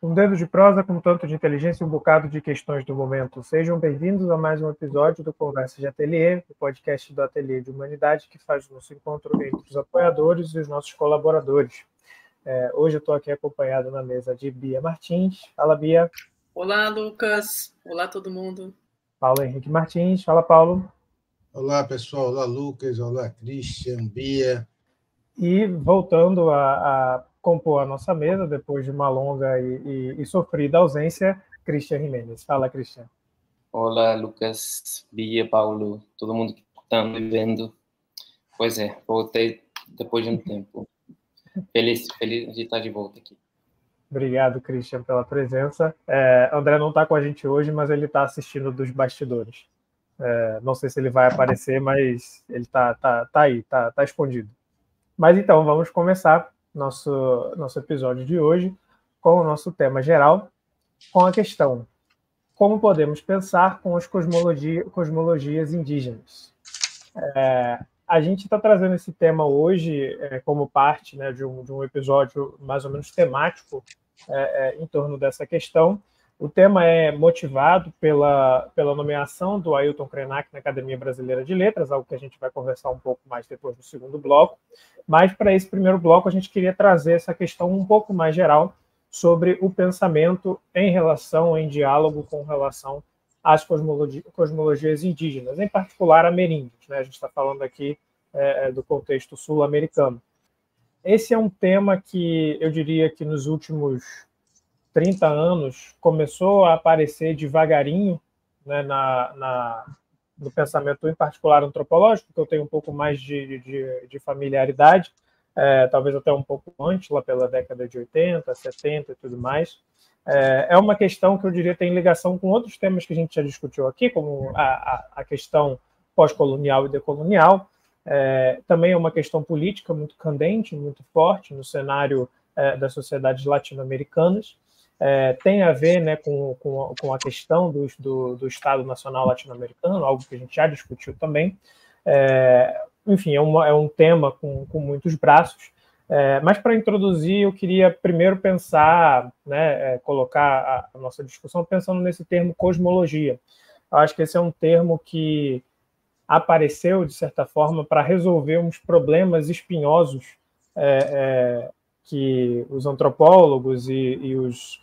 Um dedo de prosa com tanto de inteligência e um bocado de questões do momento. Sejam bem-vindos a mais um episódio do Conversa de Ateliê, o podcast do Ateliê de Humanidade que faz o nosso encontro entre os apoiadores e os nossos colaboradores. Hoje eu estou aqui acompanhado na mesa de Bia Martins. Fala, Bia. Olá, Lucas. Olá, todo mundo. Paulo Henrique Martins. Fala, Paulo. Olá, pessoal. Olá, Lucas. Olá, Christian, Bia. E voltando a compor a nossa mesa, depois de uma longa e sofrida ausência, Christian Jimenez. Fala, Christian. Olá, Lucas, Bia, Paulo, todo mundo que está me vendo. Pois é, voltei depois de um tempo. Feliz de estar de volta aqui. Obrigado, Christian, pela presença. André não está com a gente hoje, mas ele está assistindo dos bastidores. Não sei se ele vai aparecer, mas ele está aí, está escondido. Mas então, vamos começar nosso episódio de hoje com o nosso tema geral, com a questão: como podemos pensar com as cosmologias indígenas? A gente está trazendo esse tema hoje como parte, né, de um episódio mais ou menos temático em torno dessa questão. O tema é motivado pela nomeação do Ailton Krenak na Academia Brasileira de Letras, algo que a gente vai conversar um pouco mais depois do segundo bloco. Mas, para esse primeiro bloco, a gente queria trazer essa questão um pouco mais geral sobre o pensamento em diálogo com relação às cosmologias indígenas, em particular ameríndios, né? A gente está falando aqui do contexto sul-americano. Esse é um tema que eu diria que nos últimos 30 anos começou a aparecer devagarinho, né, no pensamento, em particular antropológico, que eu tenho um pouco mais de familiaridade, talvez até um pouco antes, lá pela década de 80, 70 e tudo mais. É uma questão que eu diria tem ligação com outros temas que a gente já discutiu aqui, como a questão pós-colonial e decolonial. Também é uma questão política muito candente, muito forte no cenário das sociedades latino-americanas. Tem a ver, né, com a questão do Estado Nacional Latino-Americano, algo que a gente já discutiu também. Enfim, é um tema com muitos braços. Mas, para introduzir, eu queria primeiro pensar, né, colocar a nossa discussão pensando nesse termo cosmologia. Eu acho que esse é um termo que apareceu, de certa forma, para resolver uns problemas espinhosos que os antropólogos e os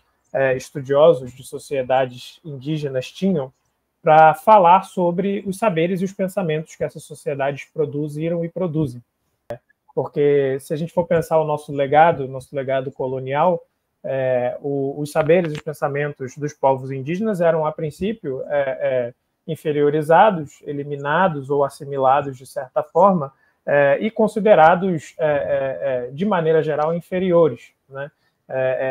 estudiosos de sociedades indígenas tinham para falar sobre os saberes e os pensamentos que essas sociedades produziram e produzem. Porque, se a gente for pensar o nosso legado colonial, os saberes e os pensamentos dos povos indígenas eram, a princípio, inferiorizados, eliminados ou assimilados de certa forma, e considerados, de maneira geral, inferiores, né?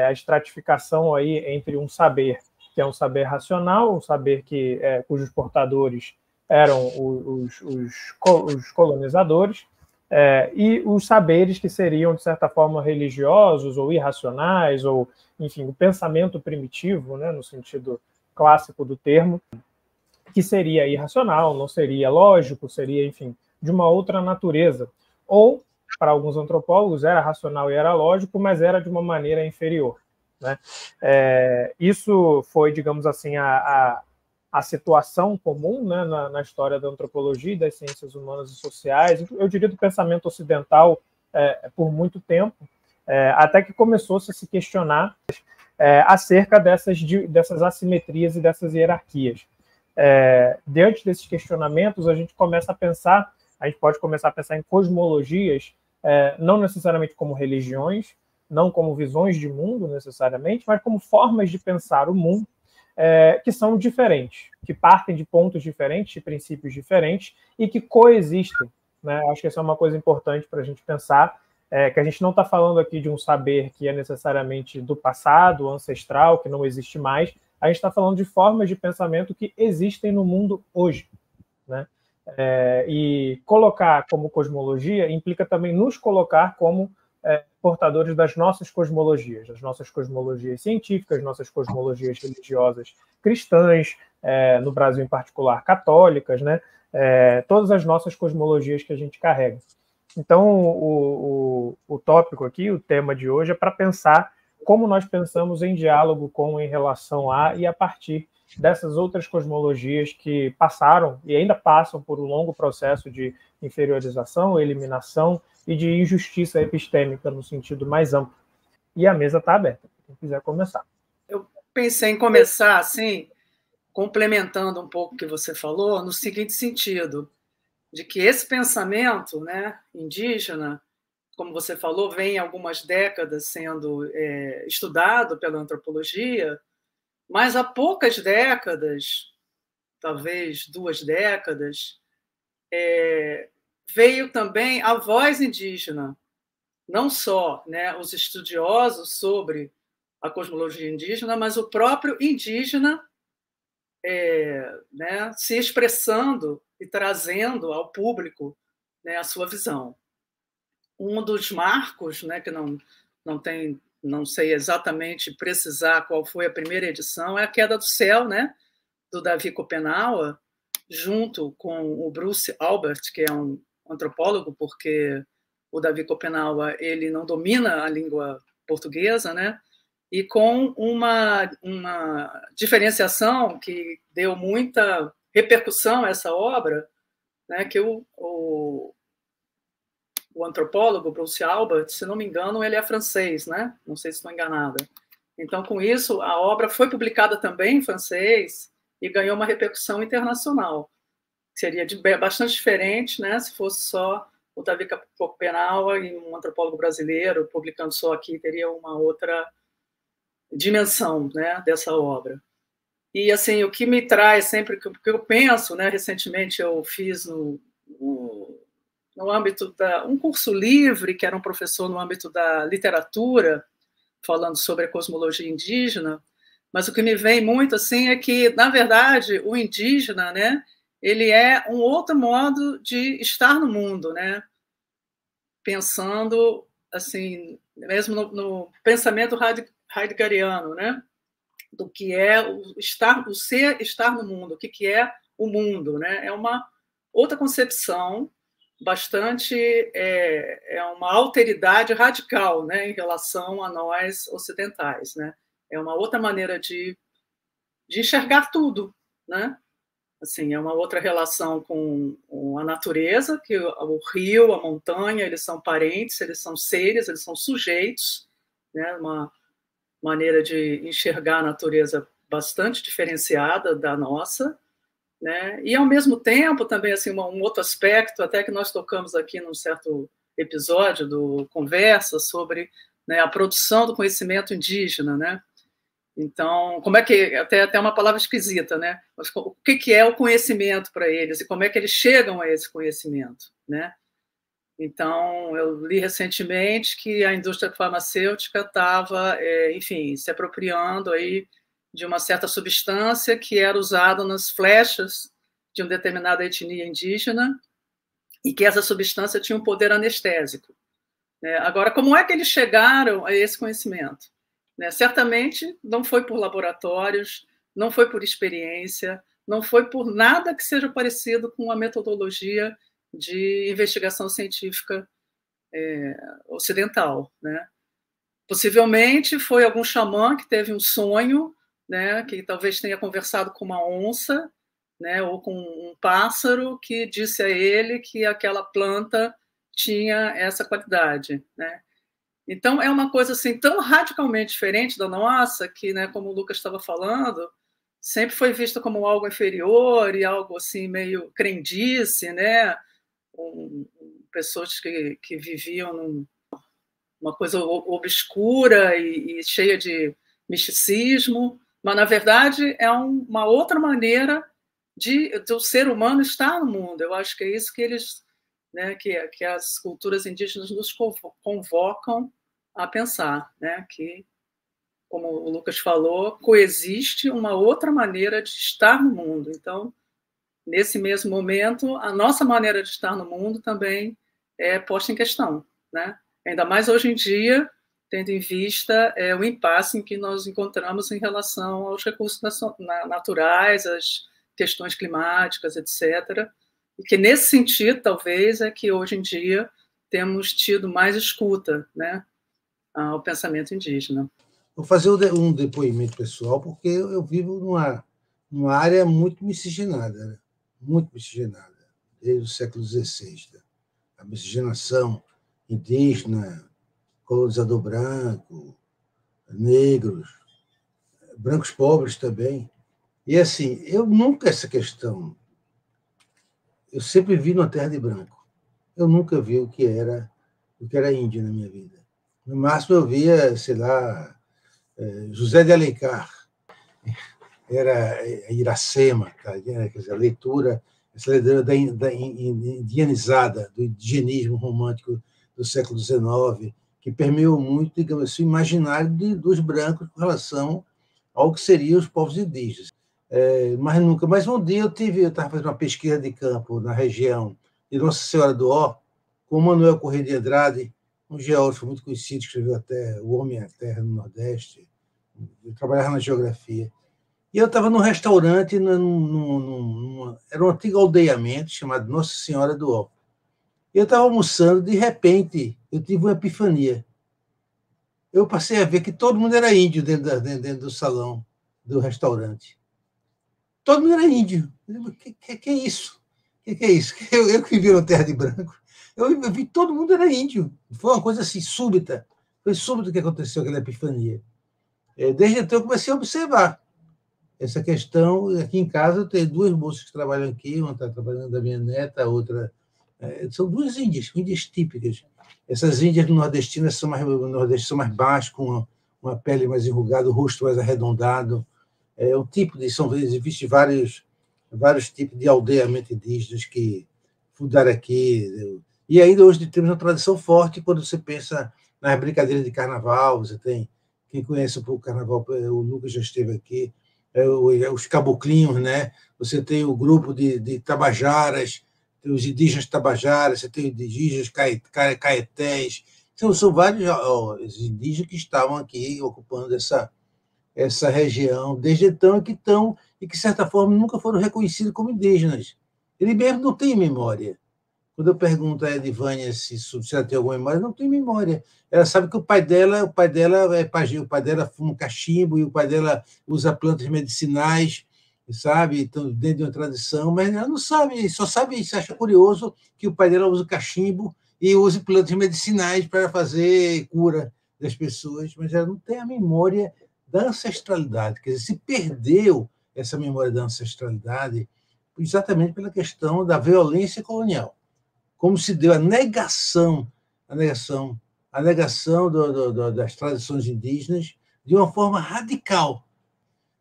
A estratificação aí entre um saber que é um saber racional, um saber cujos portadores eram os colonizadores, e os saberes que seriam, de certa forma, religiosos ou irracionais, ou, enfim, o pensamento primitivo, né, no sentido clássico do termo, que seria irracional, não seria lógico, seria, enfim, de uma outra natureza. Ou, para alguns antropólogos, era racional e era lógico, mas era de uma maneira inferior, né? Isso foi, digamos assim, a situação comum, né, na história da antropologia e das ciências humanas e sociais, eu diria do pensamento ocidental, por muito tempo, até que começou-se a se questionar acerca dessas assimetrias e dessas hierarquias. Diante desses questionamentos, a gente pode começar a pensar em cosmologias, não necessariamente como religiões, não como visões de mundo necessariamente, mas como formas de pensar o mundo que são diferentes, que partem de pontos diferentes, de princípios diferentes e que coexistem, né? Acho que essa é uma coisa importante para a gente pensar, que a gente não está falando aqui de um saber que é necessariamente do passado, ancestral, que não existe mais. A gente está falando de formas de pensamento que existem no mundo hoje, né? E colocar como cosmologia implica também nos colocar como portadores das nossas cosmologias científicas, nossas cosmologias religiosas cristãs, no Brasil em particular católicas, né? Todas as nossas cosmologias que a gente carrega. Então, o tópico aqui, o tema de hoje, é para pensar como nós pensamos em diálogo com, em relação a e a partir dessas outras cosmologias que passaram e ainda passam por um longo processo de inferiorização, eliminação e de injustiça epistêmica no sentido mais amplo. E a mesa está aberta, quem quiser começar. Eu pensei em começar assim, complementando um pouco o que você falou, no seguinte sentido, de que esse pensamento, né, indígena, como você falou, vem há algumas décadas sendo estudado pela antropologia, mas há poucas décadas, talvez 2 décadas, veio também a voz indígena, não só, né, os estudiosos sobre a cosmologia indígena, mas o próprio indígena né, se expressando e trazendo ao público, né, a sua visão. Um dos marcos, né, que não sei exatamente precisar qual foi a primeira edição, é A Queda do Céu, né, do Davi Kopenawa, junto com o Bruce Albert, que é um antropólogo, porque o Davi Kopenawa ele não domina a língua portuguesa, né, e com uma diferenciação que deu muita repercussão a essa obra, né, que o antropólogo Bruce Albert, se não me engano, ele é francês, né? Não sei se estou enganada. Então, com isso, a obra foi publicada também em francês e ganhou uma repercussão internacional. Seria bastante diferente, né, se fosse só o Davi Kopenawa e um antropólogo brasileiro publicando só aqui, teria uma outra dimensão, né, dessa obra. E assim, o que me traz sempre, porque eu penso, né, recentemente eu fiz no âmbito um curso livre, que era um professor no âmbito da literatura, falando sobre a cosmologia indígena, mas o que me vem muito assim é que, na verdade, o indígena, né, ele é um outro modo de estar no mundo, né? Pensando assim, mesmo no pensamento heideggeriano, né? Do que é o ser estar no mundo, o que é o mundo, né? É uma outra concepção bastante uma alteridade radical, né, em relação a nós ocidentais, né? É uma outra maneira de enxergar tudo, né? Assim, é uma outra relação com a natureza, que o rio, a montanha, eles são parentes, eles são seres, eles são sujeitos, né? Uma maneira de enxergar a natureza bastante diferenciada da nossa, né? E, ao mesmo tempo, também assim, um outro aspecto, até que nós tocamos aqui num certo episódio do Conversa, sobre, né, a produção do conhecimento indígena, né? Então, como é que... Até uma palavra esquisita, né? Mas o que é o conhecimento para eles e como é que eles chegam a esse conhecimento, né? Então, eu li recentemente que a indústria farmacêutica estava, enfim, se apropriando aí de uma certa substância que era usada nas flechas de uma determinada etnia indígena e que essa substância tinha um poder anestésico, né? Agora, como é que eles chegaram a esse conhecimento, né? Certamente não foi por laboratórios, não foi por experiência, não foi por nada que seja parecido com a metodologia de investigação científica ocidental, né? Possivelmente foi algum xamã que teve um sonho, né, que talvez tenha conversado com uma onça, né, ou com um pássaro que disse a ele que aquela planta tinha essa qualidade, né? Então, é uma coisa assim tão radicalmente diferente da nossa que, né, como o Lucas estava falando, sempre foi vista como algo inferior e algo assim meio crendice, né? Pessoas que viviam numa coisa obscura e cheia de misticismo, mas, na verdade, é uma outra maneira do ser humano estar no mundo. Eu acho que é isso que eles, né, que as culturas indígenas nos convocam a pensar, né, que, como o Lucas falou, coexiste uma outra maneira de estar no mundo. Então, nesse mesmo momento, a nossa maneira de estar no mundo também é posta em questão, né? Ainda mais hoje em dia, tendo em vista o impasse em que nós encontramos em relação aos recursos naturais, as questões climáticas, etc. E que, nesse sentido, talvez, é que hoje em dia temos tido mais escuta, né, ao pensamento indígena. Vou fazer um depoimento pessoal, porque eu vivo numa área muito miscigenada, né? Muito miscigenada, desde o século XVI. Né? A miscigenação indígena, colonizador branco, negros, brancos pobres também. E, assim, eu nunca essa questão... Eu sempre vi numa terra de branco. Eu nunca vi o que era índio na minha vida. No máximo, eu via, sei lá, José de Alencar, era Iracema, tá? Quer dizer, essa leitura da indianizada, do indigenismo romântico do século XIX, que permeou muito, digamos assim, o imaginário dos brancos com relação ao que seriam os povos indígenas. Mas nunca. Mas um dia eu estava fazendo uma pesquisa de campo na região de Nossa Senhora do Ó, com o Manuel Corrêa de Andrade, um geógrafo muito conhecido, que escreveu até O Homem e a Terra no Nordeste. Eu trabalhava na geografia. E eu estava num restaurante, era um antigo aldeamento chamado Nossa Senhora do Ó. Eu estava almoçando, de repente, eu tive uma epifania. Eu passei a ver que todo mundo era índio dentro do salão do restaurante. Todo mundo era índio. Que é isso? Que é isso? Eu que vivi na terra de branco. Eu vi que todo mundo era índio. Foi uma coisa assim, súbita. Foi súbito que aconteceu aquela epifania. Desde então, eu comecei a observar essa questão. Aqui em casa, eu tenho duas moças que trabalham aqui, uma está trabalhando da minha neta, a outra... são duas índias típicas. Essas índias nordestinas são mais baixas, com uma pele mais enrugada, o rosto mais arredondado. O tipo de... Existem vários tipos de aldeamento indígenas que fundaram aqui. E ainda hoje temos uma tradição forte quando você pensa nas brincadeiras de carnaval. Você tem... Quem conhece um pouco o carnaval, o Lucas já esteve aqui, os caboclinhos, né? Você tem o grupo de tabajaras, tem os indígenas tabajaras, você tem os indígenas caetés. Então, são vários indígenas que estavam aqui ocupando essa região desde então e que de certa forma, nunca foram reconhecidos como indígenas. Ele mesmo não tem memória. Quando eu pergunto a Edivânia se ela tem alguma memória, não tem memória. Ela sabe que o pai dela é pajé, o pai dela fuma cachimbo e o pai dela usa plantas medicinais, sabe? Então, dentro de uma tradição, mas ela não sabe, só sabe, se acha curioso que o pai dela usa cachimbo e usa plantas medicinais para fazer cura das pessoas, mas ela não tem a memória da ancestralidade. Quer dizer, se perdeu essa memória da ancestralidade exatamente pela questão da violência colonial. Como se deu a negação das tradições indígenas de uma forma radical.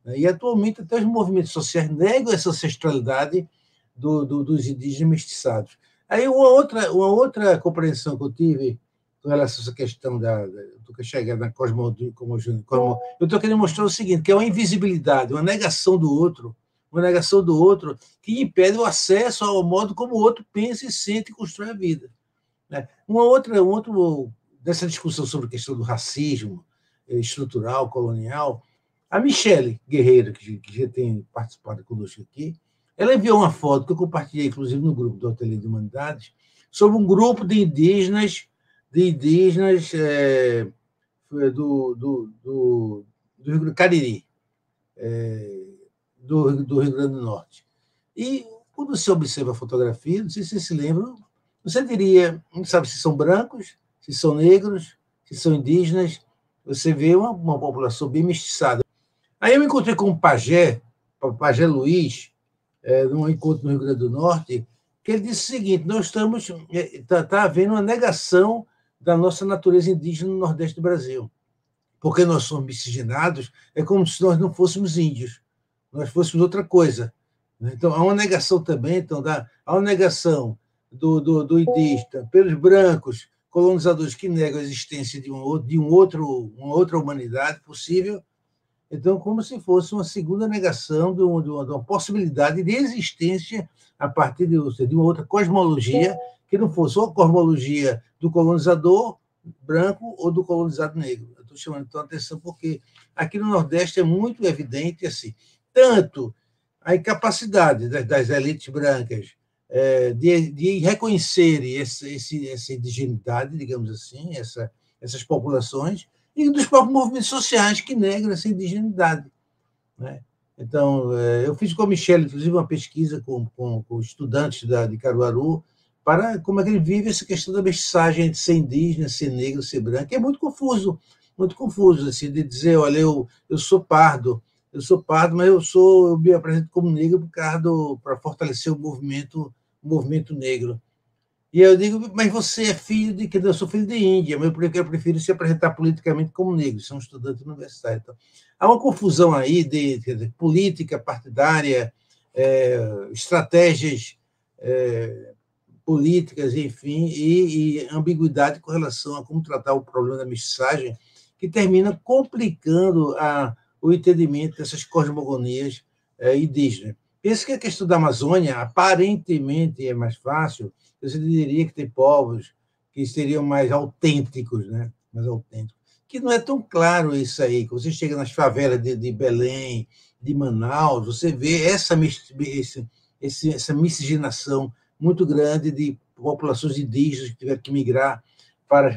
E, atualmente, até os movimentos sociais negam essa ancestralidade dos indígenas mestiçados. Aí, uma outra compreensão que eu tive com relação a essa questão do que chega na cosmologia, eu estou querendo mostrar o seguinte, que é uma invisibilidade, uma negação do outro que impede o acesso ao modo como o outro pensa e sente e constrói a vida. Dessa discussão sobre a questão do racismo estrutural, colonial, a Michele Guerreiro, que já tem participado conosco aqui, ela enviou uma foto que eu compartilhei, inclusive, no grupo do Ateliê de Humanidades, sobre um grupo de indígenas do Cariri, do Rio Grande do Norte. E, quando você observa a fotografia, não sei se vocês se lembram, você diria, não sabe se são brancos, se são negros, se são indígenas, você vê uma população bem mestiçada. Aí eu me encontrei com o Pajé Luiz, num encontro no Rio Grande do Norte, que ele disse o seguinte, está havendo uma negação da nossa natureza indígena no Nordeste do Brasil, porque nós somos miscigenados, é como se nós não fôssemos índios, nós fôssemos outra coisa. Então, há uma negação também, há uma negação do indígena pelos brancos colonizadores que negam a existência de uma outra humanidade possível. Então, como se fosse uma segunda negação de uma possibilidade de existência a partir de uma outra cosmologia, que não fosse ou a cosmologia do colonizador branco ou do colonizado negro. Eu estou chamando então a atenção porque aqui no Nordeste é muito evidente assim, tanto a incapacidade das elites brancas de reconhecerem essa indigenidade, digamos assim, essas populações, e dos próprios movimentos sociais que negam essa indigeneidade, né? Então, eu fiz com a Michelle, inclusive, uma pesquisa com estudantes de Caruaru para como é que ele vive essa questão da mestiçagem entre ser indígena, ser negro, ser branco. É muito confuso, assim, de dizer, olha, eu sou pardo, mas eu me apresento como negro para fortalecer o movimento negro. E eu digo, mas você é filho de quem? Eu sou filho de Índia, mas eu prefiro se apresentar politicamente como negro, são estudantes universitários. Então, há uma confusão aí de política partidária, estratégias políticas, enfim, e ambiguidade com relação a como tratar o problema da mestiçagem, que termina complicando o entendimento dessas cosmogonias indígenas. Penso que a questão da Amazônia, aparentemente, é mais fácil. Você diria que tem povos que seriam mais autênticos, né? Mais autênticos. Que não é tão claro isso aí. Quando você chega nas favelas de Belém, de Manaus, você vê essa miscigenação muito grande de populações indígenas que tiveram que migrar para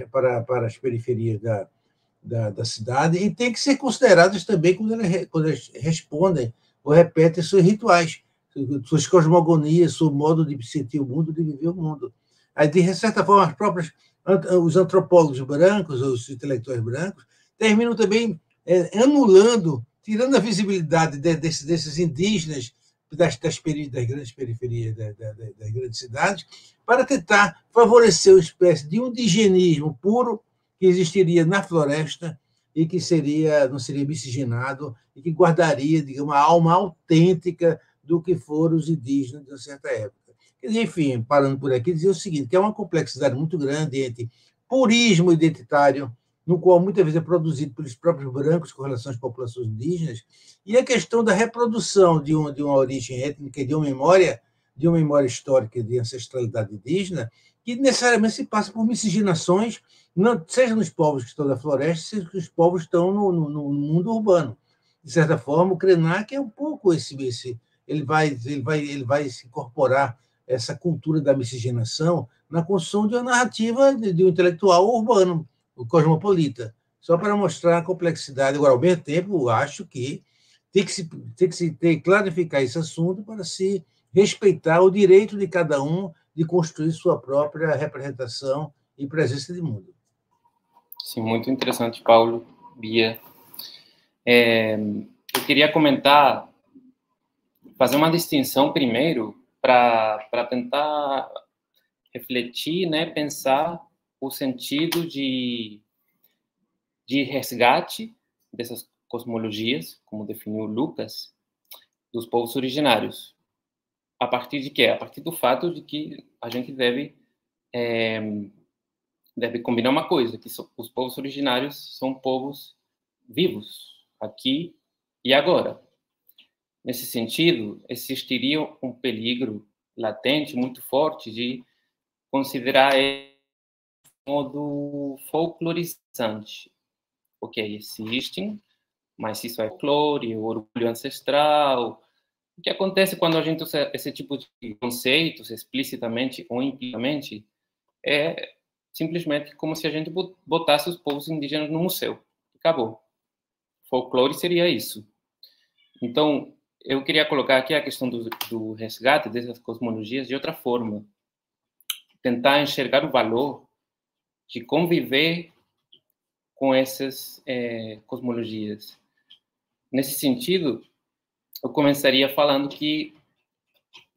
as periferias da cidade, e tem que ser consideradas também quando elas respondem ou repetem seus rituais, suas cosmogonias, seu modo de sentir o mundo, de viver o mundo. Aí, de certa forma, os antropólogos brancos, os intelectuais brancos, terminam também anulando, tirando a visibilidade desses indígenas das grandes periferias das grandes cidades, para tentar favorecer uma espécie de indigenismo puro que existiria na floresta e que não seria miscigenado e que guardaria, digamos, a alma autêntica do que foram os indígenas de uma certa época. Enfim, parando por aqui, dizer o seguinte, que é uma complexidade muito grande entre purismo identitário, no qual muitas vezes é produzido pelos próprios brancos com relação às populações indígenas, e a questão da reprodução de uma origem étnica, de uma memória histórica de ancestralidade indígena, que necessariamente se passa por miscigenações, seja nos povos que estão da floresta, seja nos povos que estão no mundo urbano. De certa forma, o Krenak é um pouco ele vai se incorporar essa cultura da miscigenação na construção de uma narrativa de um intelectual urbano, o cosmopolita, só para mostrar a complexidade. Agora, ao mesmo tempo, acho que tem que se clarificar esse assunto para se respeitar o direito de cada um de construir sua própria representação e presença de mundo. Sim, muito interessante, Paulo, Bia. Eu queria comentar, fazer uma distinção primeiro para tentar refletir, né, pensar o sentido de resgate dessas cosmologias, como definiu Lucas, dos povos originários. A partir de quê? A partir do fato de que a gente deve combinar uma coisa, que os povos originários são povos vivos, aqui e agora. Nesse sentido, existiria um perigo latente muito forte de considerar ele de modo folclorizante. Ok, existem, mas isso é folclore, orgulho ancestral. O que acontece quando a gente usa esse tipo de conceitos, explicitamente ou implicitamente, é simplesmente como se a gente botasse os povos indígenas no museu. Acabou. Folclore seria isso. Então, eu queria colocar aqui a questão do resgate dessas cosmologias de outra forma. Tentar enxergar o valor de conviver com essas cosmologias. Nesse sentido, eu começaria falando que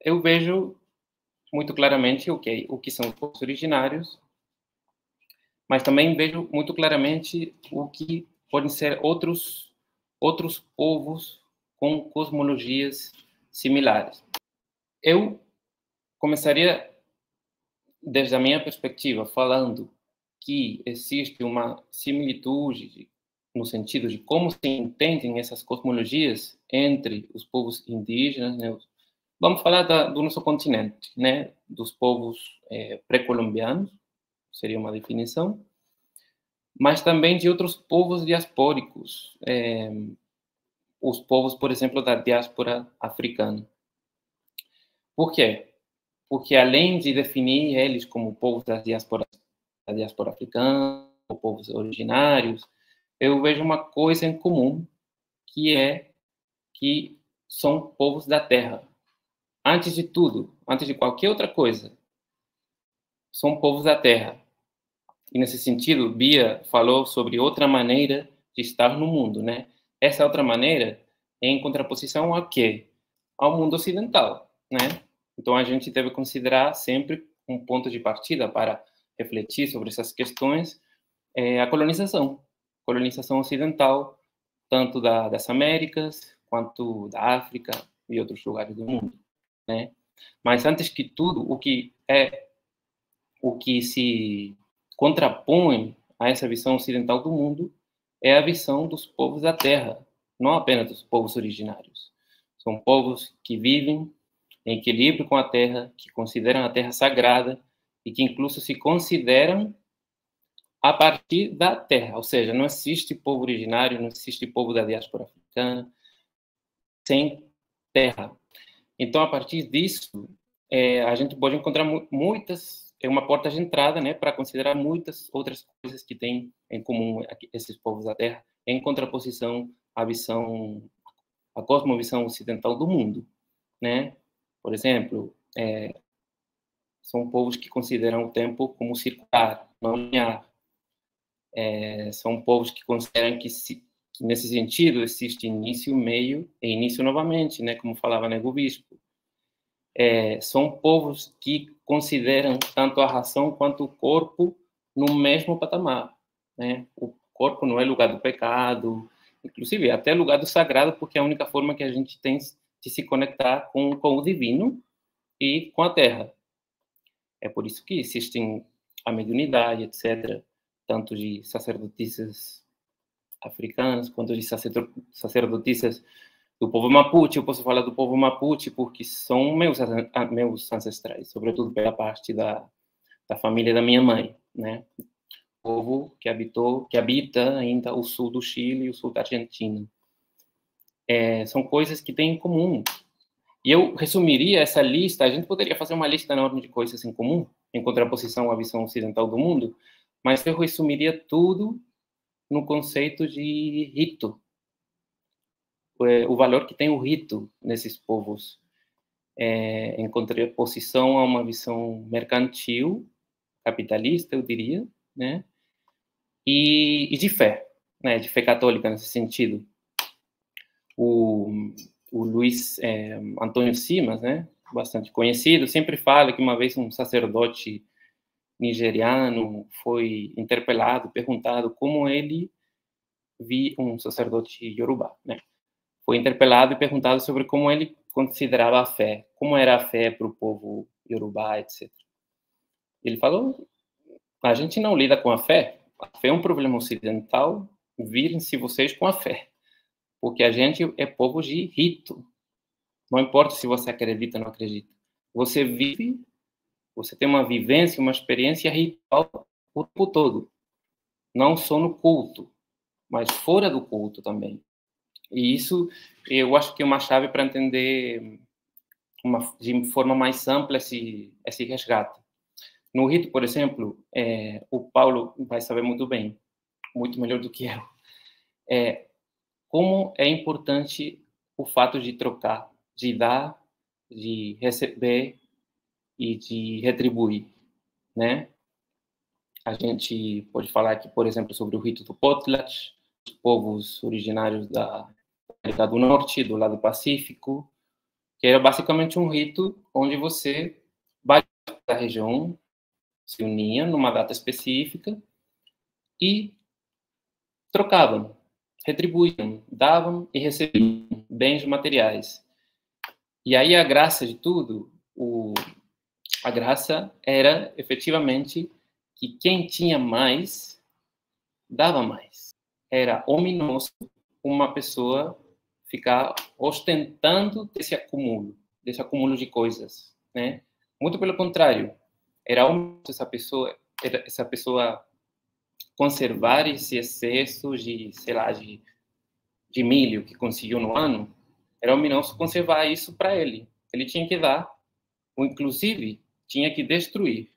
eu vejo muito claramente o que são os povos originários, mas também vejo muito claramente o que podem ser outros povos com cosmologias similares. Eu começaria, desde a minha perspectiva, falando que existe uma similitude no sentido de como se entendem essas cosmologias entre os povos indígenas, né? Vamos falar do nosso continente, né? Dos povos pré-colombianos, seria uma definição, mas também de outros povos diaspóricos, os povos, por exemplo, da diáspora africana. Por quê? Porque além de definir eles como povos da diáspora africana, ou povos originários, eu vejo uma coisa em comum, que é que são povos da terra. Antes de tudo, antes de qualquer outra coisa, são povos da terra. E nesse sentido, Bia falou sobre outra maneira de estar no mundo, né? Essa outra maneira é em contraposição a quê? Ao mundo ocidental, né? Então a gente deve considerar sempre um ponto de partida para refletir sobre essas questões, a colonização ocidental, tanto das Américas quanto da África e outros lugares do mundo, né? Mas antes que tudo, o que se contrapõe a essa visão ocidental do mundo é a visão dos povos da terra, não apenas dos povos originários. São povos que vivem em equilíbrio com a terra, que consideram a terra sagrada e que incluso se consideram a partir da terra. Ou seja, não existe povo originário, não existe povo da diáspora africana sem terra. Então, a partir disso, a gente pode encontrar uma porta de entrada, né, para considerar muitas outras coisas que têm em comum esses povos da Terra, em contraposição à cosmovisão ocidental do mundo, né? Por exemplo, são povos que consideram o tempo como circular, não linear. São povos que consideram que nesse sentido existe início, meio e início novamente, né, como falava Nego Bispo. São povos que consideram tanto a razão quanto o corpo no mesmo patamar, né? O corpo não é lugar do pecado, inclusive até lugar do sagrado, porque é a única forma que a gente tem de se conectar com o divino e com a terra. É por isso que existem a mediunidade, etc., tanto de sacerdotisas africanas quanto de sacerdotisas do povo Mapuche. Eu posso falar do povo Mapuche porque são meus ancestrais, sobretudo pela parte da família da minha mãe, né? O povo que habita ainda o sul do Chile e o sul da Argentina. São coisas que têm em comum. E eu resumiria essa lista, a gente poderia fazer uma lista enorme de coisas em comum, em contraposição à visão ocidental do mundo, mas eu resumiria tudo no conceito de rito. O valor que tem o rito nesses povos, em contraposição a uma visão mercantil, capitalista, eu diria, né? E de fé, né? De fé católica nesse sentido. O Luiz Antônio Simas, né? Bastante conhecido, sempre fala que uma vez um sacerdote nigeriano foi interpelado, perguntado como ele via um sacerdote iorubá, né? Foi interpelado e perguntado sobre como ele considerava a fé, como era a fé para o povo iorubá, etc. Ele falou: a gente não lida com a fé é um problema ocidental, virem-se vocês com a fé, porque a gente é povo de rito. Não importa se você acredita ou não acredita. Você vive, você tem uma vivência, uma experiência ritual o tempo todo. Não só no culto, mas fora do culto também. E isso, eu acho que é uma chave para entender de forma mais ampla esse resgate. No rito, por exemplo, o Paulo vai saber muito bem, muito melhor do que eu, como é importante o fato de trocar, de dar, de receber e de retribuir, né? A gente pode falar aqui, por exemplo, sobre o rito do Potlatch, os povos originários da América do Norte, do lado Pacífico, que era basicamente um rito onde você, vários da região, se uniam numa data específica e trocavam, retribuíam, davam e recebiam bens materiais. E aí a graça de tudo, a graça era efetivamente que quem tinha mais, dava mais. Era ominoso uma pessoa ficar ostentando esse acúmulo de coisas, né? Muito pelo contrário, era ominoso essa pessoa conservar esse excesso de, sei lá, de milho que conseguiu no ano. Era ominoso conservar isso para ele. Ele tinha que dar, ou inclusive tinha que destruir,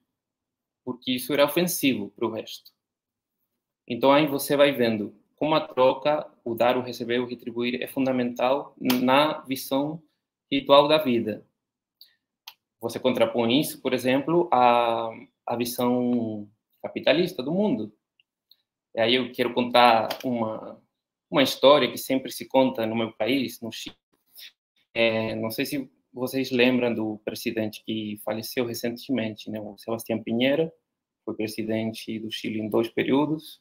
porque isso era ofensivo para o resto. Então aí você vai vendo como a troca, o dar, o receber, o retribuir, é fundamental na visão ritual da vida. Você contrapõe isso, por exemplo, à visão capitalista do mundo. E aí eu quero contar uma história que sempre se conta no meu país, no Chile. Não sei se vocês lembram do presidente que faleceu recentemente, né? O Sebastián Piñera, foi presidente do Chile em 2 períodos,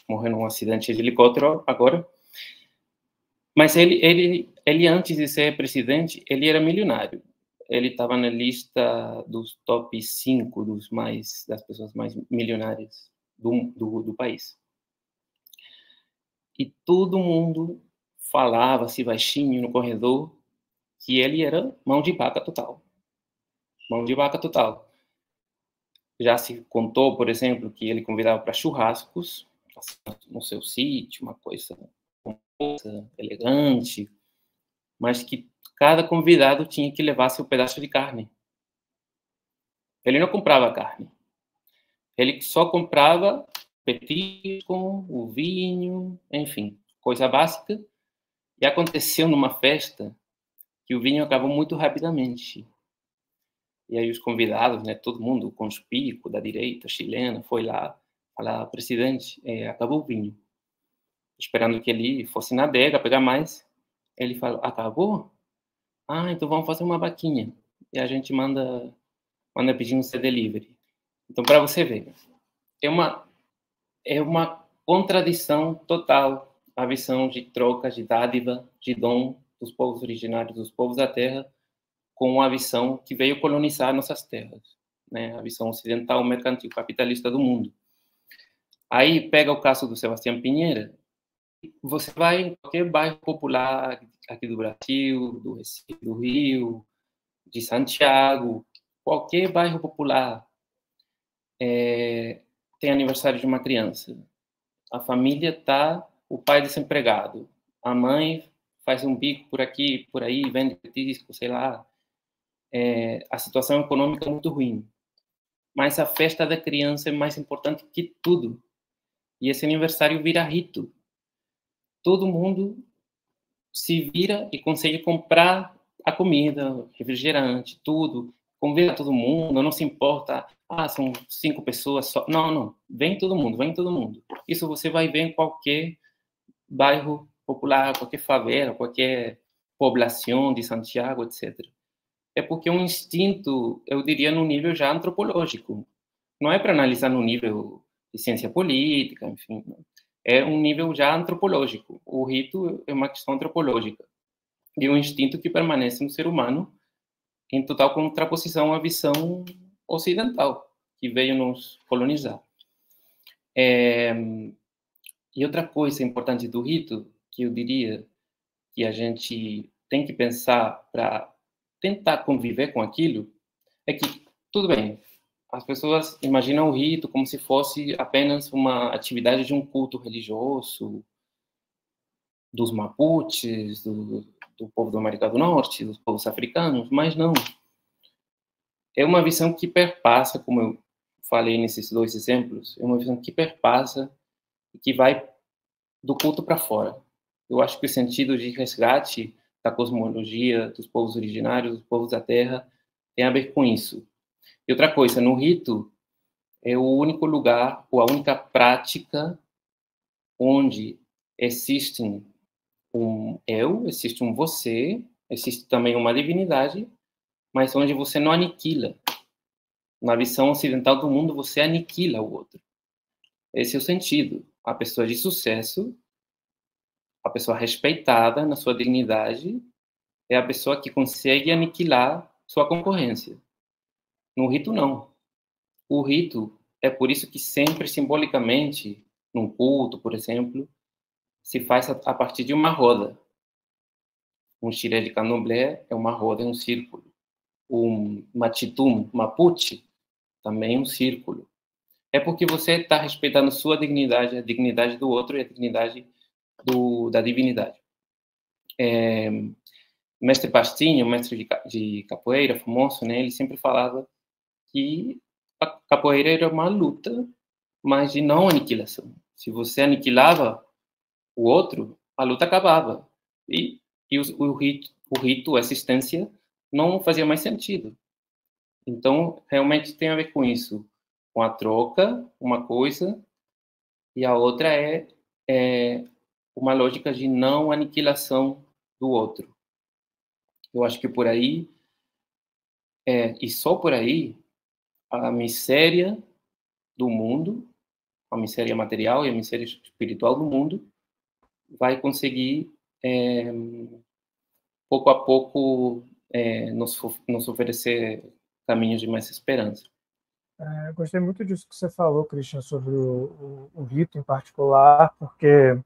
morreu num acidente de helicóptero agora. Mas ele antes de ser presidente, ele era milionário. Ele estava na lista dos top 5 das pessoas mais milionárias do país. E todo mundo falava, assim, baixinho no corredor, que ele era mão de vaca total. Mão de vaca total. Já se contou, por exemplo, que ele convidava para churrascos, no seu sítio, uma coisa elegante, mas que cada convidado tinha que levar seu pedaço de carne. Ele não comprava carne. Ele só comprava petisco, o vinho, enfim, coisa básica. E aconteceu numa festa que o vinho acabou muito rapidamente. E aí os convidados, né, todo mundo conspícuo da direita chilena, foi lá falar: presidente, acabou o vinho. Esperando que ele fosse na adega pegar mais. Ele falou: acabou? Ah, então vamos fazer uma vaquinha. E a gente manda pedir um delivery. Então, para você ver, é uma contradição total a visão de troca, de dádiva, de dom dos povos originários, dos povos da terra, com a visão que veio colonizar nossas terras, né? A visão ocidental, mercantil, capitalista do mundo. Aí pega o caso do Sebastián Piñera. Você vai em qualquer bairro popular aqui do Brasil, do Recife, do Rio, de Santiago, qualquer bairro popular tem aniversário de uma criança. A família tá, o pai desempregado, a mãe faz um bico por aqui, por aí, vende petisco, sei lá. A situação econômica é muito ruim. Mas a festa da criança é mais importante que tudo. E esse aniversário vira rito. Todo mundo se vira e consegue comprar a comida, refrigerante, tudo. Convida todo mundo, não se importa. Ah, são 5 pessoas só. Não. Vem todo mundo, vem todo mundo. Isso você vai ver em qualquer bairro popular, qualquer favela, qualquer poblação de Santiago, etc. É porque é um instinto, eu diria, no nível já antropológico. Não é para analisar no nível de ciência política, enfim. É um nível já antropológico. O rito é uma questão antropológica. E um instinto que permanece no ser humano em total contraposição à visão ocidental, que veio nos colonizar. E outra coisa importante do rito, que eu diria que a gente tem que pensar para tentar conviver com aquilo, é que, tudo bem, as pessoas imaginam o rito como se fosse apenas uma atividade de um culto religioso dos mapuches, do povo da América do Norte, dos povos africanos, mas não. É uma visão que perpassa, como eu falei nesses 2 exemplos, é uma visão que perpassa e que vai do culto para fora. Eu acho que o sentido de resgate da cosmologia dos povos originários, dos povos da terra, tem a ver com isso. E outra coisa, no rito, é o único lugar, ou a única prática onde existe um eu, existe um você, existe também uma divindade, mas onde você não aniquila. Na visão ocidental do mundo, você aniquila o outro. Esse é o sentido. A pessoa de sucesso, a pessoa respeitada na sua dignidade, é a pessoa que consegue aniquilar sua concorrência. No rito, não. O rito, é por isso que sempre, simbolicamente, num culto, por exemplo, se faz a partir de uma roda. Um xiré de candomblé é uma roda, é um círculo. Um matitum mapuche também é um círculo. É porque você está respeitando sua dignidade, a dignidade do outro e a dignidade da divindade. Mestre Pastinho, mestre de capoeira, famoso, né? Ele sempre falava que a capoeira era uma luta, mas de não aniquilação. Se você aniquilava o outro, a luta acabava. E o rito, a existência, não fazia mais sentido. Então, realmente tem a ver com isso. Com a troca, uma coisa, e a outra é uma lógica de não aniquilação do outro. Eu acho que por aí, e só por aí, a miséria do mundo, a miséria material e a miséria espiritual do mundo, vai conseguir, pouco a pouco, nos oferecer caminhos de mais esperança. Gostei muito disso que você falou, Christian, sobre o rito em particular, porque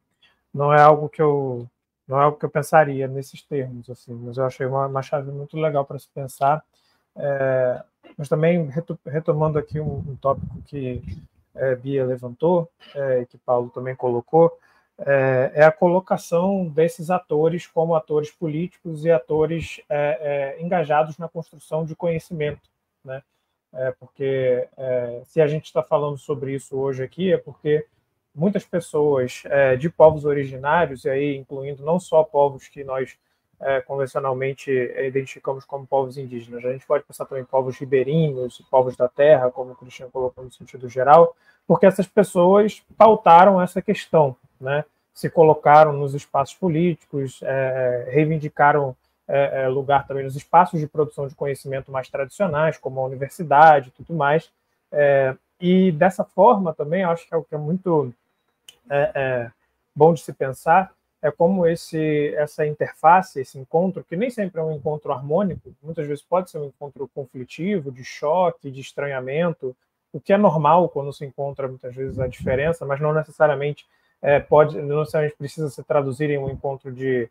não é algo que eu pensaria nesses termos, assim, mas eu achei uma chave muito legal para se pensar. Mas também, retomando aqui um tópico que Bia levantou, que Paulo também colocou, é a colocação desses atores como atores políticos e atores engajados na construção de conhecimento, né? Porque se a gente está falando sobre isso hoje aqui, é porque muitas pessoas de povos originários, e aí incluindo não só povos que nós convencionalmente identificamos como povos indígenas, a gente pode pensar também em povos ribeirinhos, povos da terra, como o Cristiano colocou no sentido geral, porque essas pessoas pautaram essa questão, né? Se colocaram nos espaços políticos, reivindicaram lugar também nos espaços de produção de conhecimento mais tradicionais, como a universidade e tudo mais. E dessa forma também, acho que é o que é muito bom de se pensar, é como essa interface, esse encontro, que nem sempre é um encontro harmônico, muitas vezes pode ser um encontro conflitivo, de choque, de estranhamento, o que é normal quando se encontra muitas vezes a diferença, mas não necessariamente não necessariamente precisa se traduzir em um encontro de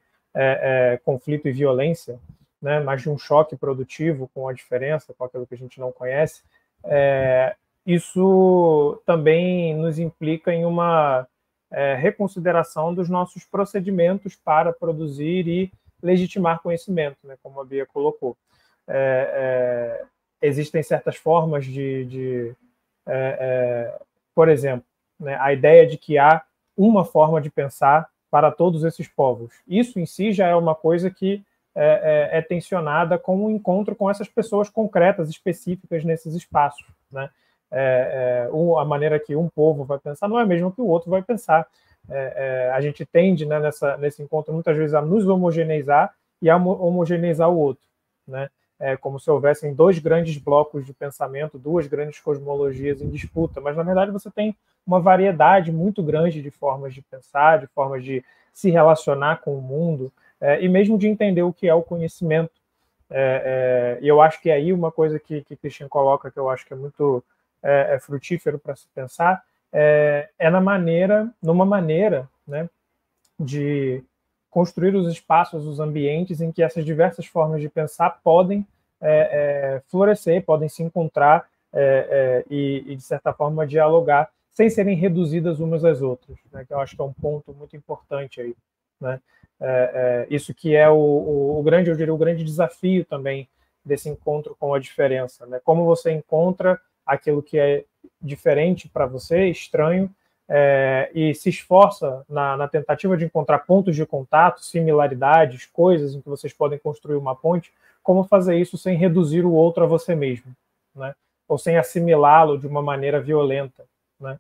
conflito e violência, né, mas de um choque produtivo com a diferença, com aquilo que a gente não conhece. Isso também nos implica em uma reconsideração dos nossos procedimentos para produzir e legitimar conhecimento, né, como a Bia colocou. Existem certas formas por exemplo, né, a ideia de que há uma forma de pensar para todos esses povos. Isso em si já é uma coisa que é tensionada com o encontro com essas pessoas concretas, específicas nesses espaços, né? A maneira que um povo vai pensar não é a mesma que o outro vai pensar. A gente tende, né, nesse encontro muitas vezes a nos homogeneizar e a homogeneizar o outro, né? Como se houvessem dois grandes blocos de pensamento, duas grandes cosmologias em disputa, mas na verdade você tem uma variedade muito grande de formas de pensar, de formas de se relacionar com o mundo, e mesmo de entender o que é o conhecimento. E eu acho que aí uma coisa que Christian coloca, que eu acho que é muito frutífero para se pensar, numa maneira, né, de construir os espaços, os ambientes em que essas diversas formas de pensar podem florescer, podem se encontrar e, de certa forma, dialogar sem serem reduzidas umas às outras, né, que eu acho que é um ponto muito importante aí, né? Isso que é o grande, eu diria, o grande desafio também desse encontro com a diferença, né? Como você encontra aquilo que é diferente para você, estranho, e se esforça na tentativa de encontrar pontos de contato, similaridades, coisas em que vocês podem construir uma ponte, como fazer isso sem reduzir o outro a você mesmo, né? Ou sem assimilá-lo de uma maneira violenta, né?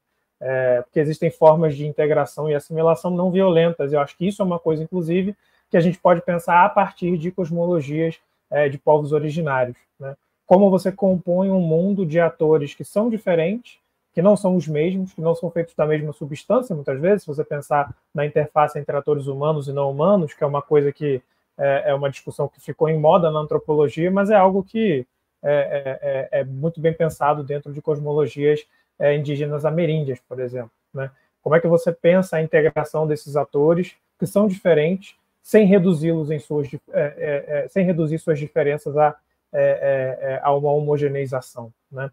Porque existem formas de integração e assimilação não violentas. Eu acho que isso é uma coisa, inclusive, que a gente pode pensar a partir de cosmologias de povos originários, né? Como você compõe um mundo de atores que são diferentes, que não são os mesmos, que não são feitos da mesma substância, muitas vezes, se você pensar na interface entre atores humanos e não humanos, que é uma coisa que é uma discussão que ficou em moda na antropologia, mas é algo que é muito bem pensado dentro de cosmologias indígenas ameríndias, por exemplo, né? Como é que você pensa a integração desses atores que são diferentes, sem reduzi-los sem reduzir suas diferenças a uma homogeneização, né?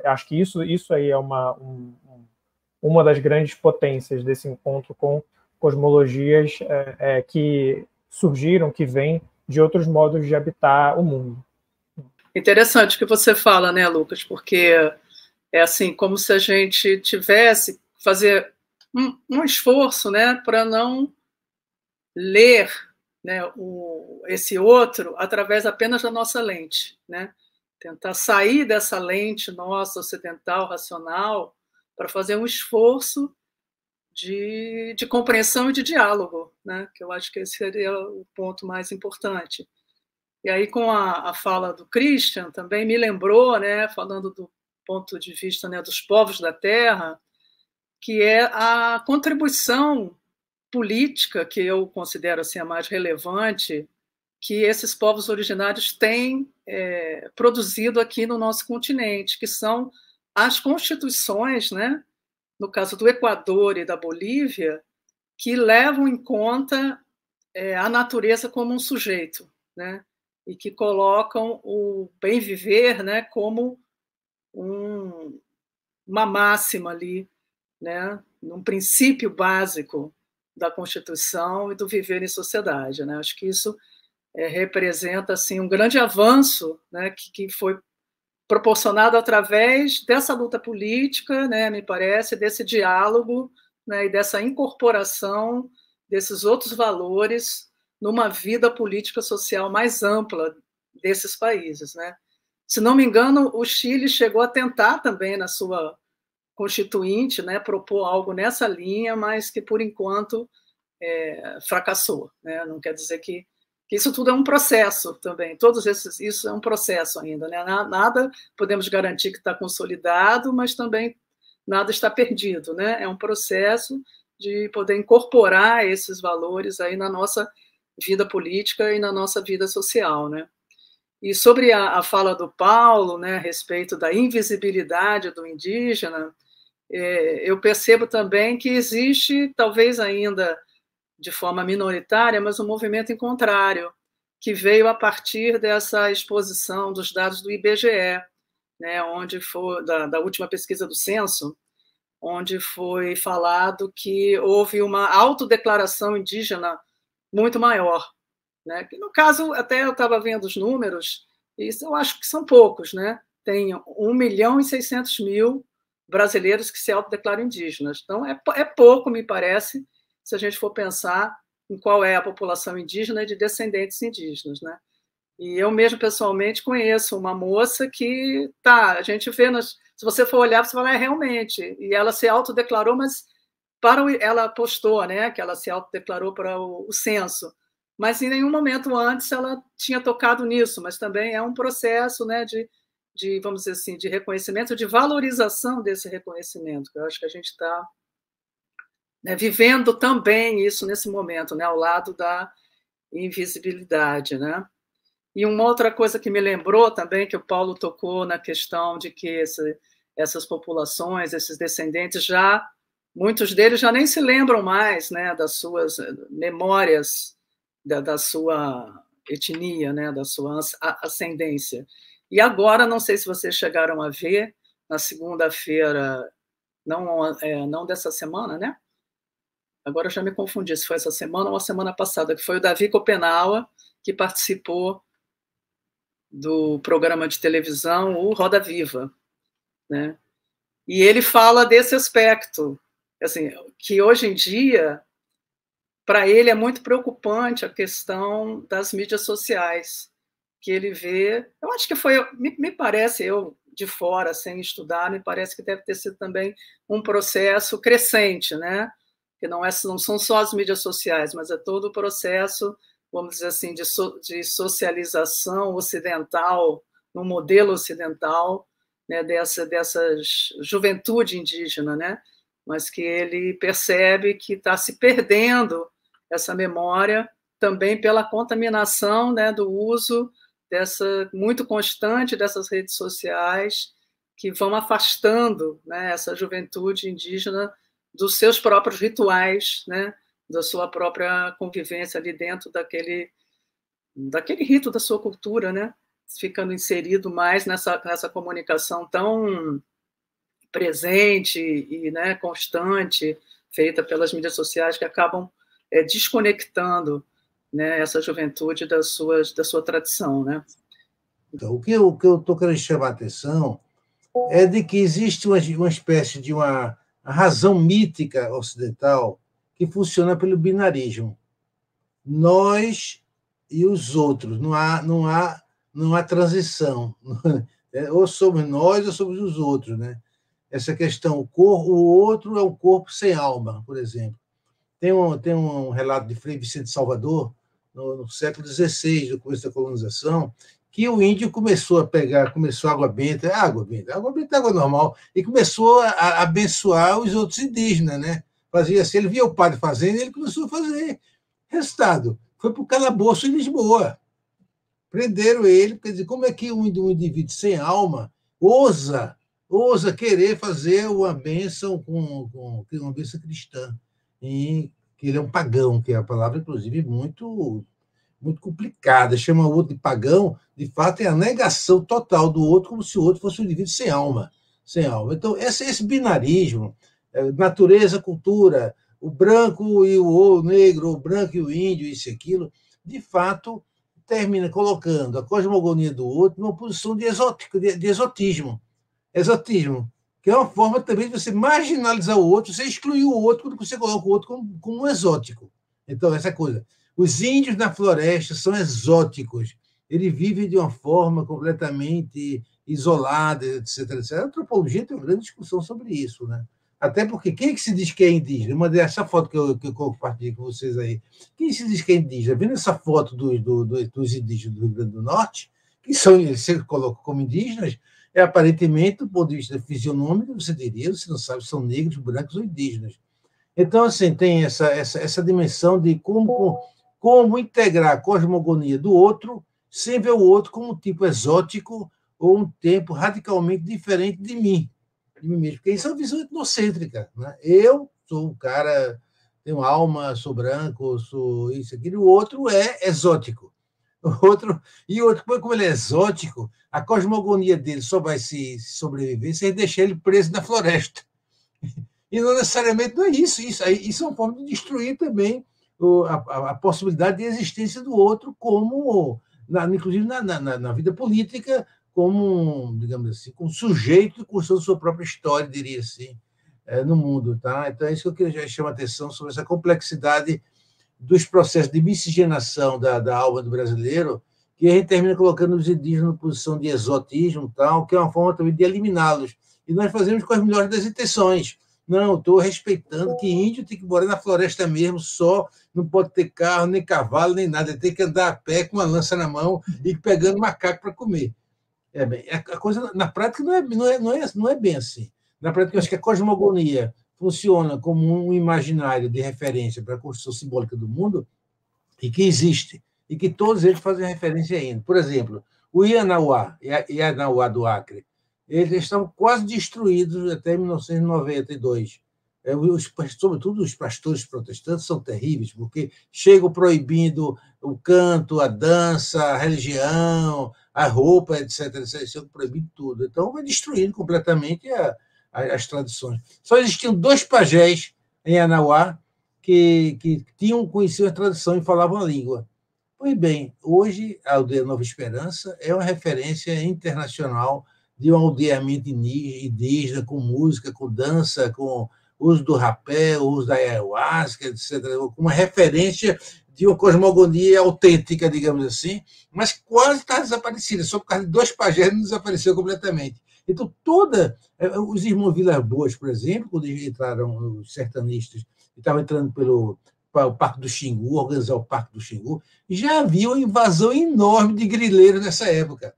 Acho que isso aí é uma das grandes potências desse encontro com cosmologias que surgiram, que vêm de outros modos de habitar o mundo. Interessante o que você fala, né, Lucas? Porque é assim, como se a gente tivesse fazer um esforço, né, para não ler, né, esse outro através apenas da nossa lente, né? Tentar sair dessa lente nossa ocidental, racional, para fazer um esforço de compreensão e de diálogo, né? Que eu acho que esse seria o ponto mais importante. E aí, com a fala do Christian, também me lembrou, né, falando do ponto de vista, né, dos povos da Terra, que é a contribuição política, que eu considero assim, a mais relevante, que esses povos originários têm produzido aqui no nosso continente, que são as constituições, né, no caso do Equador e da Bolívia, que levam em conta a natureza como um sujeito, né, e que colocam o bem viver, né, como uma máxima ali, né, num princípio básico da Constituição e do viver em sociedade, né? Acho que isso representa assim um grande avanço, né, que foi proporcionado através dessa luta política, né, me parece, desse diálogo, né, e dessa incorporação desses outros valores numa vida política social mais ampla desses países, né? Se não me engano, o Chile chegou a tentar também na sua constituinte, né, propor algo nessa linha, mas que por enquanto fracassou, né? Não quer dizer que isso tudo é um processo também. Isso é um processo ainda, né? Nada podemos garantir que está consolidado, mas também nada está perdido, né? É um processo de poder incorporar esses valores aí na nossa vida política e na nossa vida social, né? E sobre a fala do Paulo, né, a respeito da invisibilidade do indígena, eu percebo também que existe, talvez ainda de forma minoritária, mas um movimento em contrário, que veio a partir dessa exposição dos dados do IBGE, né, onde foi da última pesquisa do censo, onde foi falado que houve uma autodeclaração indígena muito maior, né? Que no caso, até eu estava vendo os números, e eu acho que são poucos, né? Tem 1.600.000 brasileiros que se autodeclaram indígenas. Então, é pouco, me parece, se a gente for pensar em qual é a população indígena e de descendentes indígenas, né? E eu mesmo, pessoalmente, conheço uma moça que, a gente vê, se você for olhar, você vai falar, realmente, e ela se autodeclarou, mas ela postou, né, que ela se autodeclarou para o censo, mas em nenhum momento antes ela tinha tocado nisso, mas também é um processo, né, de vamos dizer assim, de reconhecimento, de valorização desse reconhecimento, que eu acho que a gente está, né, vivendo também isso nesse momento, né, ao lado da invisibilidade, né? E uma outra coisa que me lembrou também, que o Paulo tocou na questão de que essas populações, esses descendentes, muitos deles já nem se lembram mais, né, das suas memórias, da sua etnia, né, da sua ascendência. E agora, não sei se vocês chegaram a ver, na segunda-feira, não dessa semana, né? Agora eu já me confundi se foi essa semana ou a semana passada, que foi o Davi Copenaua, que participou do programa de televisão, o Roda Viva, né? E ele fala desse aspecto, assim, que hoje em dia, para ele é muito preocupante a questão das mídias sociais, que ele vê, eu acho que me parece, eu de fora, sem estudar, me parece que deve ter sido também um processo crescente, né? Que não são só as mídias sociais, mas é todo o processo, vamos dizer assim, de socialização ocidental, no modelo ocidental, né, dessa juventude indígena, né? Mas que ele percebe que está se perdendo essa memória também pela contaminação, né, do uso muito constante dessas redes sociais que vão afastando, né, essa juventude indígena dos seus próprios rituais, né, da sua própria convivência ali dentro daquele rito da sua cultura, né, ficando inserido mais nessa comunicação tão presente e, né, constante, feita pelas mídias sociais, que acabam desconectando, né, essa juventude da sua tradição, né? Então, o que eu estou querendo chamar a atenção é de que existe uma espécie de uma a razão mítica ocidental que funciona pelo binarismo. Nós e os outros, não há transição. Ou somos nós ou somos os outros, né? Essa questão, o outro é um corpo sem alma, por exemplo. Tem um relato de Frei Vicente Salvador, no século XVI, no começo da colonização, que o índio começou água benta é água normal, e começou a abençoar os outros indígenas, né? Fazia assim, ele via o padre fazendo, ele começou a fazer. Resultado, foi para o calabouço em Lisboa. Prenderam ele, quer dizer, como é que um indivíduo sem alma ousa querer fazer uma bênção uma bênção cristã, e que ele é um pagão, que é a palavra, inclusive, muito, muito complicada. Chama o outro de pagão, de fato, é a negação total do outro, como se o outro fosse um indivíduo sem alma. Sem alma. Então, esse binarismo, natureza, cultura, o branco e o negro, o branco e o índio, isso e aquilo, de fato, termina colocando a cosmogonia do outro numa posição de exotismo. Exotismo, que é uma forma também de você marginalizar o outro, você excluir o outro quando você coloca o outro como um exótico. Então, essa coisa. Os índios na floresta são exóticos. Eles vivem de uma forma completamente isolada, etc, etc. A antropologia tem uma grande discussão sobre isso, né? Até porque quem é que se diz que é indígena? Essa foto que eu compartilhei com vocês aí. Quem se diz que é indígena? Vendo essa foto dos indígenas do Rio Grande do Norte, que se colocam como indígenas, aparentemente, do ponto de vista fisionômico, você diria, você não sabe se são negros, brancos ou indígenas. Então, assim, tem essa dimensão de como integrar a cosmogonia do outro sem ver o outro como um tipo exótico ou um tempo radicalmente diferente de mim mesmo. Porque isso é uma visão etnocêntrica, né? Eu sou um cara, tenho alma, sou branco, sou isso, aquilo, o outro é exótico. E o outro, como ele é exótico, a cosmogonia dele só vai se sobreviver se ele deixar ele preso na floresta. E não necessariamente não é isso. Isso é uma forma de destruir também a possibilidade de existência do outro, inclusive na vida política, como, digamos assim, como sujeito de construção da sua própria história, diria assim, no mundo. Tá? Então, é isso que eu queria chamar a atenção sobre essa complexidade dos processos de miscigenação da alma do brasileiro, que a gente termina colocando os indígenas na posição de exotismo, tal, que é uma forma também de eliminá-los. E nós fazemos com as melhores das intenções. Não, estou respeitando que índio tem que morar na floresta mesmo, só, não pode ter carro, nem cavalo, nem nada, ele tem que andar a pé com uma lança na mão e pegando macaco para comer. A coisa, na prática, não é bem assim. Na prática, eu acho que a cosmogonia funciona como um imaginário de referência para a construção simbólica do mundo e que existe, e que todos eles fazem referência ainda. Por exemplo, o Ianauá do Acre, eles estavam quase destruídos até 1992. Sobretudo os pastores protestantes são terríveis, porque chegam proibindo o canto, a dança, a religião, a roupa, etc. Chegam proibindo tudo. Então, vai destruindo completamente as tradições. Só existiam 2 pajés em Anauá que conheciam a tradição e falavam a língua. Pois bem, hoje a Aldeia Nova Esperança é uma referência internacional de um aldeamento indígena, com música, com dança, com uso do rapé, uso da ayahuasca, etc., com uma referência de uma cosmogonia autêntica, digamos assim, mas quase está desaparecida, só por causa de 2 pajés não desapareceu completamente. Então, os irmãos Vilas Boas, por exemplo, quando entraram os sertanistas, estavam entrando pelo Parque do Xingu, organizar o Parque do Xingu, já havia uma invasão enorme de grileiros nessa época.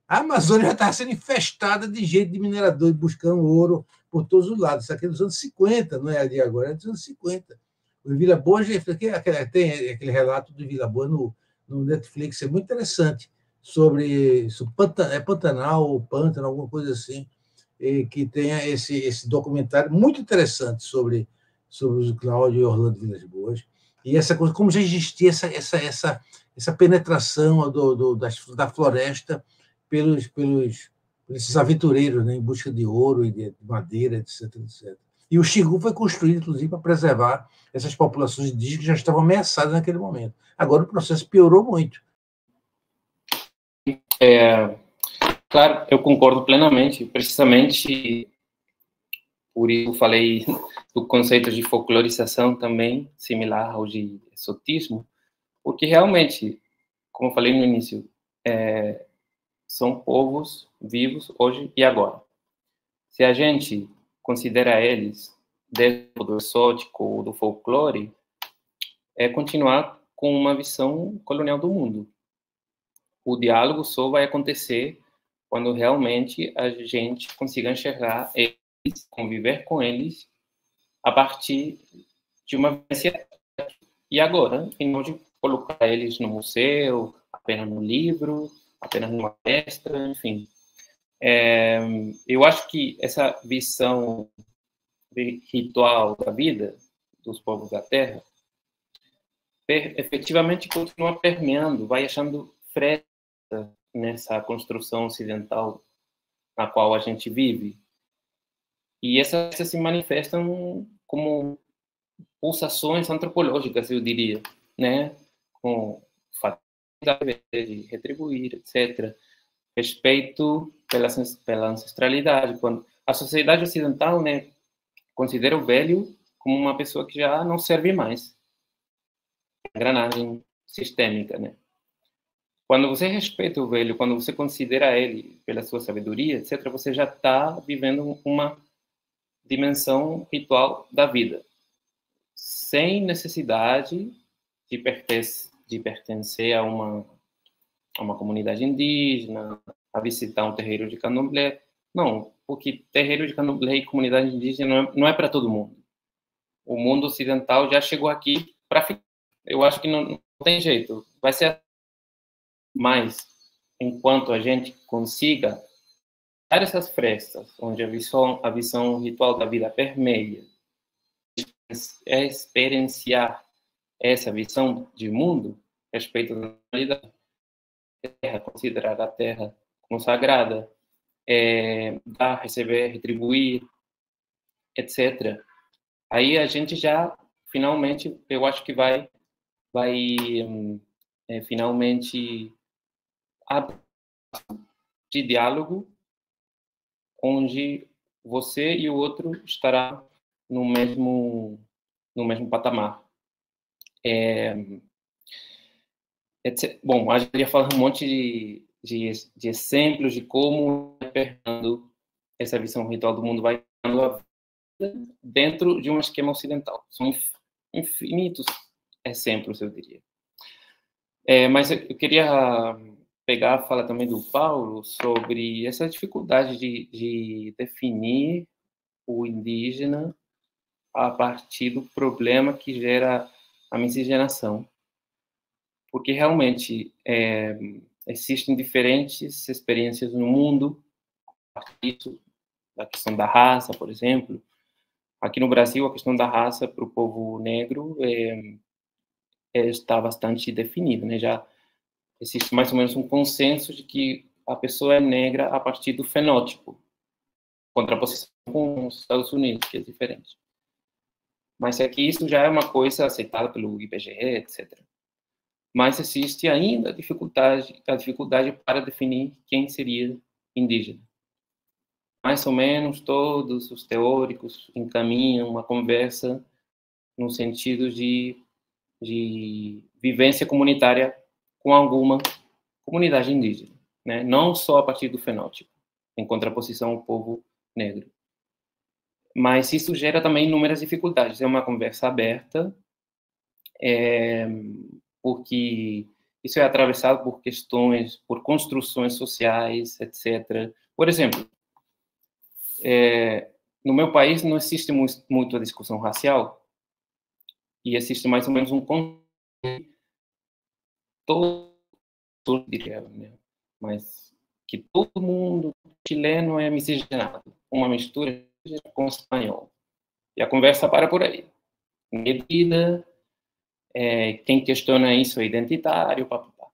A Amazônia já estava sendo infestada de gente de minerador, buscando ouro por todos os lados. Isso aqui é dos anos 50, não é de agora, é dos anos 50. O Vila Boa, tem aquele relato do Vila Boa no Netflix, é muito interessante, sobre Pantanal ou Pântano, alguma coisa assim, que tenha esse documentário muito interessante sobre o Cláudio e Orlando Vilas Boas. E essa coisa, como já existia essa penetração da floresta esses aventureiros, né, em busca de ouro e de madeira, etc, etc. E o Xingu foi construído, inclusive, para preservar essas populações indígenas que já estavam ameaçadas naquele momento. Agora o processo piorou muito. Claro, eu concordo plenamente. Precisamente Por isso falei do conceito de folclorização também, similar ao de exotismo, porque realmente, como eu falei no início, são povos vivos hoje e agora. Se a gente considera eles dentro do exótico ou do folclore, é continuar com uma visão colonial do mundo. O diálogo só vai acontecer quando realmente a gente consiga enxergar eles, conviver com eles, a partir de uma vivência e agora, e não de colocar eles no museu, apenas no livro, apenas numa palestra, enfim. Eu acho que essa visão ritual da vida dos povos da Terra efetivamente continua permeando, vai achando fresta nessa construção ocidental na qual a gente vive. E essas se manifestam como pulsações antropológicas, eu diria, né? Com facilidade de retribuir, etc. Respeito pela ancestralidade. Quando a sociedade ocidental, né, considera o velho como uma pessoa que já não serve mais. Engrenagem sistêmica, né? Quando você respeita o velho, quando você considera ele pela sua sabedoria, etc., você já está vivendo uma dimensão ritual da vida, sem necessidade de pertencer a uma comunidade indígena, a visitar um terreiro de candomblé. Não, porque terreiro de candomblé e comunidade indígena não é para todo mundo. O mundo ocidental já chegou aqui para ficar. Eu acho que não tem jeito. Vai ser. Mas, enquanto a gente consiga dar essas frestas, onde a visão ritual da vida permeia, experienciar essa visão de mundo, respeito da realidade, considerar a terra como sagrada, dar, receber, retribuir, etc. Aí a gente já, finalmente, eu acho que vai finalmente abrir de diálogo onde você e o outro estará no mesmo patamar. Bom, a gente ia falar um monte de exemplos de como essa visão ritual do mundo vai dentro de um esquema ocidental. São infinitos exemplos, eu diria. Mas eu queria falar também do Paulo sobre essa dificuldade de definir o indígena a partir do problema que gera a miscigenação. Porque realmente existem diferentes experiências no mundo, a partir da questão da raça, por exemplo. Aqui no Brasil, a questão da raça para o povo negro está bastante definida, né? Já existe mais ou menos um consenso de que a pessoa é negra a partir do fenótipo, contraposição com os Estados Unidos, que é diferente. Mas aqui isso já é uma coisa aceitada pelo IBGE, etc. Mas existe ainda a dificuldade para definir quem seria indígena. Mais ou menos todos os teóricos encaminham uma conversa no sentido de vivência comunitária com alguma comunidade indígena, né? Não só a partir do fenótipo, em contraposição ao povo negro. Mas isso gera também inúmeras dificuldades. É uma conversa aberta, porque isso é atravessado por questões, por construções sociais, etc. Por exemplo, no meu país não existe muito a discussão racial, e existe mais ou menos um todo, diria, né? Mas que todo mundo chileno é miscigenado, uma mistura com espanhol. E a conversa para por aí. Medida, quem questiona isso é identitário, papapá.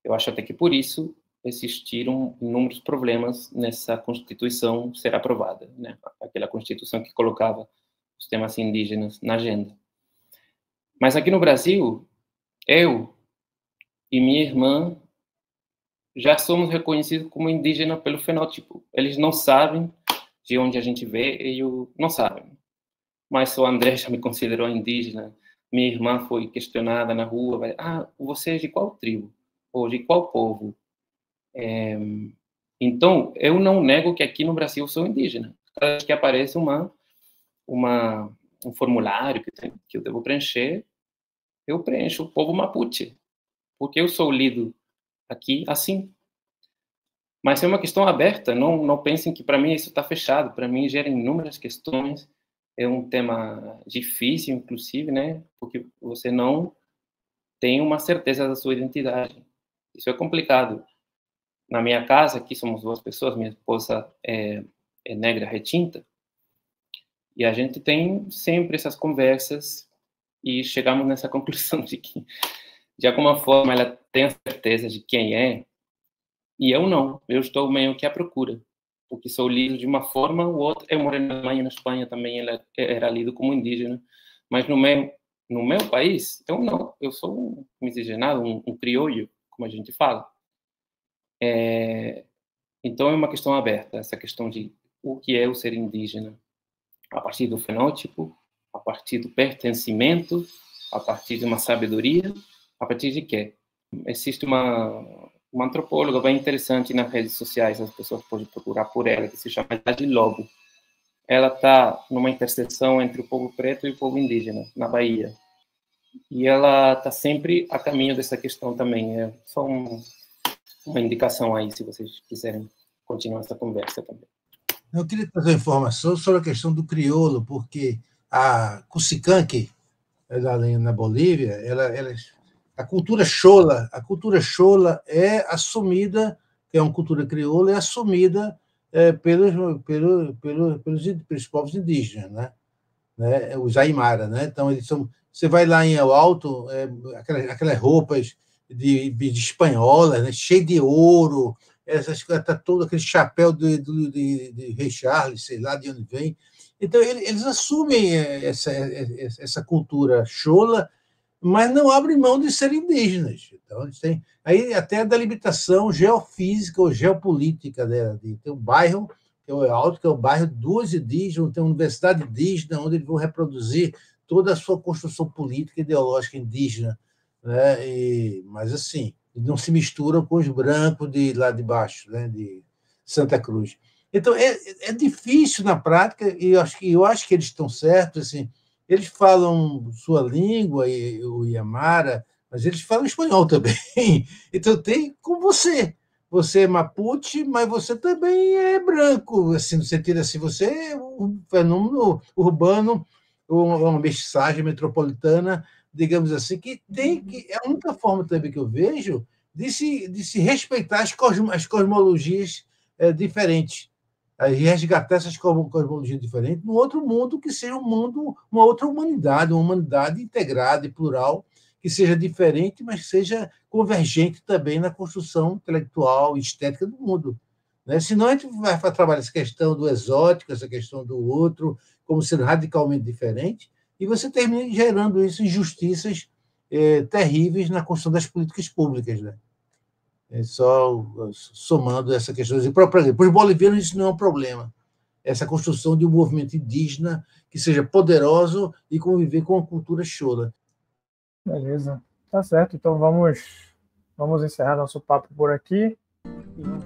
Eu acho até que por isso existiram inúmeros problemas nessa Constituição ser aprovada, né? Aquela Constituição que colocava os temas indígenas na agenda. Mas aqui no Brasil, eu e minha irmã já somos reconhecidos como indígena pelo fenótipo. Eles não sabem de onde a gente vê, eles não sabem. Mas o André já me considerou indígena. Minha irmã foi questionada na rua. Você é de qual tribo? Ou de qual povo? Então, eu não nego que aqui no Brasil eu sou indígena. Cada vez que aparece um formulário que eu devo preencher, eu preencho o povo Mapuche, porque eu sou lido aqui assim. Mas é uma questão aberta, não pensem que para mim isso está fechado. Para mim gera inúmeras questões. É um tema difícil, inclusive, né? Porque você não tem uma certeza da sua identidade. Isso é complicado. Na minha casa, aqui somos 2 pessoas, minha esposa é negra retinta, e a gente tem sempre essas conversas e chegamos nessa conclusão de que, de alguma forma, ela tem a certeza de quem é, e eu não. Eu estou meio que à procura, porque sou lido de uma forma ou outra. Eu morei na Alemanha, na Espanha também, ela era lido como indígena, mas no meu país, eu não. Eu sou um miscigenado, um crioulo, como a gente fala. Então, é uma questão aberta, essa questão de o que é o ser indígena, a partir do fenótipo, a partir do pertencimento, a partir de uma sabedoria, a partir de quê? Existe uma antropóloga bem interessante nas redes sociais, as pessoas podem procurar por ela, que se chama Jade Lobo. Ela está numa interseção entre o povo preto e o povo indígena, na Bahia. E ela está sempre a caminho dessa questão também. É só uma indicação aí, se vocês quiserem continuar essa conversa também. Eu queria trazer uma informação sobre a questão do crioulo, porque a Cusicanqui, na Bolívia, a cultura chola é assumida, que é uma cultura crioula, é assumida pelos povos indígenas, né? Os Aimara, né? Então, você vai lá em El Alto, aquelas roupas de espanhola, né? Cheio de ouro, tá todo aquele chapéu de Rei Charles, sei lá de onde vem. Então, eles assumem essa cultura chola, mas não abrem mão de serem indígenas. Então, eles têm aí até a delimitação geofísica ou geopolítica dela. Tem um bairro, que é o Alto, que é o bairro dos indígenas, tem uma universidade indígena, onde eles vão reproduzir toda a sua construção política e ideológica indígena, né? Mas, assim, não se misturam com os brancos de lá de baixo, né? De Santa Cruz. Então, é difícil na prática, e eu acho que eles estão certos, assim. Eles falam sua língua, o Iamara, mas eles falam espanhol também. Então, tem com você. Você é Mapuche, mas você também é branco, assim, no sentido assim, você é um fenômeno urbano, uma mestiçagem metropolitana, digamos assim, que é a única forma também que eu vejo de se respeitar as cosmologias diferentes, e resgatar essas cosmologias diferentes num outro mundo que seja um mundo, uma outra humanidade, uma humanidade integrada e plural, que seja diferente, mas que seja convergente também na construção intelectual e estética do mundo. Né? Senão a gente vai trabalhar essa questão do exótico, essa questão do outro, como sendo radicalmente diferente, e você termina gerando isso injustiças terríveis na construção das políticas públicas, né? Só somando essa questão. Por exemplo, para os bolivianos isso não é um problema. Essa construção de um movimento indígena que seja poderoso e conviver com a cultura chola. Beleza, tá certo. Então vamos encerrar nosso papo por aqui. E vamos